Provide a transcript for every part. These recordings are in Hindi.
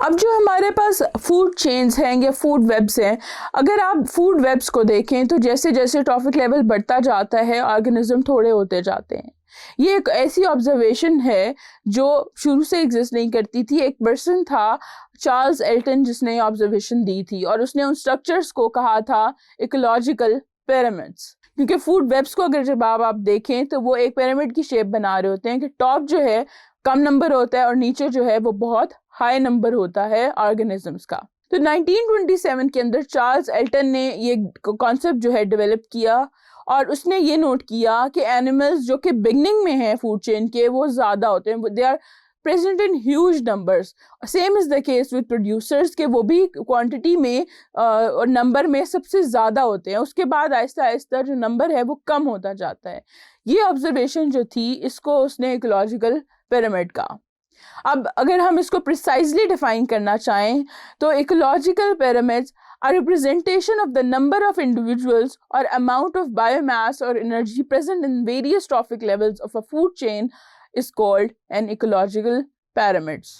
अब जो हमारे पास फूड चेन्स हैं या फूड वेब्स हैं, अगर आप फूड वेब्स को देखें तो जैसे जैसे ट्रॉफिक लेवल बढ़ता जाता है ऑर्गेनिज्म थोड़े होते जाते हैं। ये एक ऐसी ऑब्जर्वेशन है जो शुरू से एग्जिस्ट नहीं करती थी। एक पर्सन था चार्ल्स एल्टन जिसने ये ऑब्जर्वेशन दी थी और उसने उन स्ट्रक्चर्स को कहा था इकोलॉजिकल पिरामिड्स। क्योंकि फूड वेब्स को अगर जब आप देखें तो वो एक पिरामिड की शेप बना रहे होते हैं कि टॉप जो है कम नंबर होता है और नीचे जो है वो बहुत हाई नंबर होता है ऑर्गेनिजम्स का। तो 1927 के अंदर चार्ल्स एल्टन ने ये कॉन्सेप्ट जो है डेवलप किया और उसने ये नोट किया कि एनिमल्स जो कि बिगनिंग में हैं फूड चेन के वो ज़्यादा होते हैं, they are present in huge numbers. Same is the case with producers के वो भी क्वांटिटी में और नंबर में सबसे ज़्यादा होते हैं। उसके बाद आहिस्ता आहिस्ता जो नंबर है वो कम होता जाता है। ये ऑब्जर्वेशन जो थी इसको उसने इकोलॉजिकल पिरामिड का। अब अगर हम इसको प्रिसाइजली डिफाइन करना चाहें तो ecological pyramids are representation of the number of individuals or amount of biomass or energy present in various trophic levels of a food chain is called an ecological pyramids.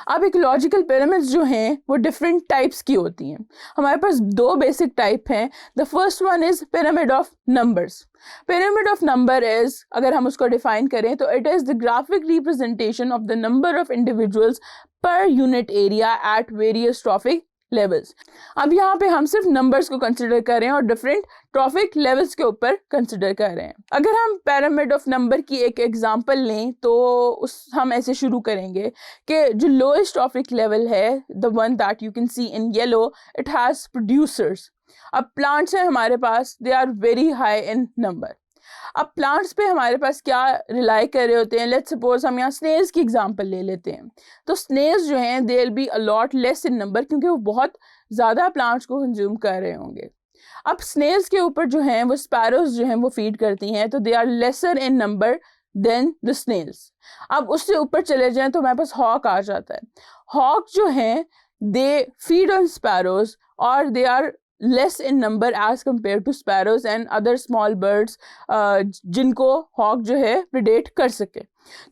अब इकोलॉजिकल पिरामिड्स जो हैं वो डिफरेंट टाइप्स की होती हैं। हमारे पास दो बेसिक टाइप हैं। The first one is pyramid of numbers. Pyramid of number is, अगर हम उसको डिफाइन करें तो it is the graphic representation of the number of individuals per unit area at various trophic levels. अब यहाँ पे हम सिर्फ नंबर्स को कंसिडर कर रहे हैं और डिफरेंट ट्रॉफिक लेवल्स के ऊपर कंसिडर कर रहे हैं। अगर हम पिरामिड ऑफ नंबर की एक एग्जांपल लें तो हम ऐसे शुरू करेंगे कि जो लोएस्ट ट्रॉफिक लेवल है, the one that you can see in yellow, it has producers. अब प्लांट्स हैं हमारे पास, they are very high in number. अब प्लांट्स पे हमारे पास क्या रिलाई कर रहे होते हैं, लेट्स सपोज हम यहाँ स्नेल्स की एग्जांपल ले लेते हैं। तो स्नेल्स जो हैं they will be a lot less in number क्योंकि वो बहुत ज़्यादा प्लांट्स को कंज्यूम कर रहे होंगे। अब स्नेल्स के ऊपर जो हैं वो स्पैरोज जो हैं वो फीड करती हैं, तो they are lesser in number than the snails. अब उससे ऊपर चले जाएं तो हमारे पास हॉक आ जाता है। हॉक जो हैं दे फीड ऑन स्पैरोज और they are less in number as compared to sparrows and other small birds जिनको हॉक जो है प्रिडेट कर सके।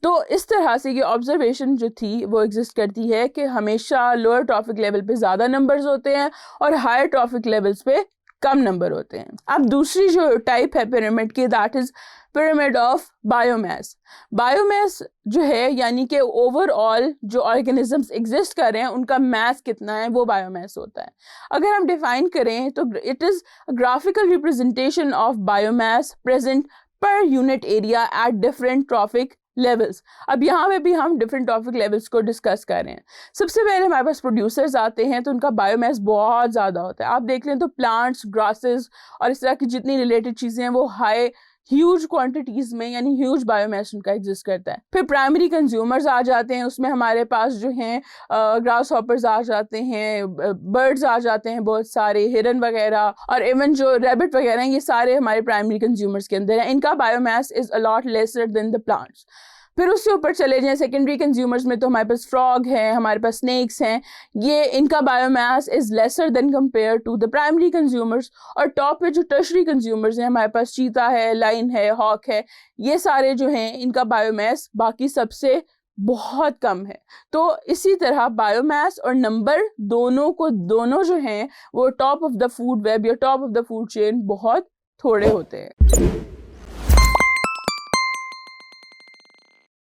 तो इस तरह से ये ऑब्जर्वेशन जो थी वो एग्जिस्ट करती है कि हमेशा लोअर ट्रॉफिक लेवल पे ज़्यादा नंबर्स होते हैं और हायर ट्रॉफिक लेवल्स पे कम नंबर होते हैं। अब दूसरी जो टाइप है पिरामिड की, that is pyramid of biomass. Biomass जो है यानी कि ओवरऑल जो ऑर्गेनिजम्स एग्जिस्ट कर रहे हैं उनका मास कितना है वो बायोमास होता है। अगर हम डिफाइन करें तो it is graphical representation of biomass present per unit area at different trophic levels. अब यहाँ पे भी हम डिफरेंट ट्रॉफिक लेवल्स को डिस्कस कर रहे हैं। सबसे पहले हमारे पास प्रोड्यूसर्स आते हैं तो उनका बायोमास बहुत ज़्यादा होता है। आप देख लें तो प्लांट्स, ग्रासेस और इस तरह की जितनी रिलेटेड चीज़ें हैं वो हाई ह्यूज क्वांटिटीज़ में यानी ह्यूज बायोमास उनका एग्जिस्ट करता है। फिर प्राइमरी कंज्यूमर्स आ जाते हैं, उसमें हमारे पास जो हैं ग्रास हॉपर्स आ जाते हैं, बर्ड्स आ जाते हैं, बहुत सारे हिरन वगैरह और इवन जो रैबिट वगैरह हैं, ये सारे हमारे प्राइमरी कंज्यूमर्स के अंदर हैं। इनका biomass is a lot lesser than the plants. फिर उससे ऊपर चले जाएं सेकेंडरी कंज्यूमर्स में तो हमारे पास फ्रॉग हैं, हमारे पास स्नेक्स हैं, ये इनका biomass is lesser than compare to the primary consumers. और टॉप पे जो टर्शरी कंज्यूमर्स हैं, हमारे पास चीता है, लाइन है, हॉक है, ये सारे जो हैं इनका बायोमास बाकी सबसे बहुत कम है। तो इसी तरह बायोमास और नंबर दोनों जो हैं वो top of the food web या top of the food chain बहुत थोड़े होते हैं।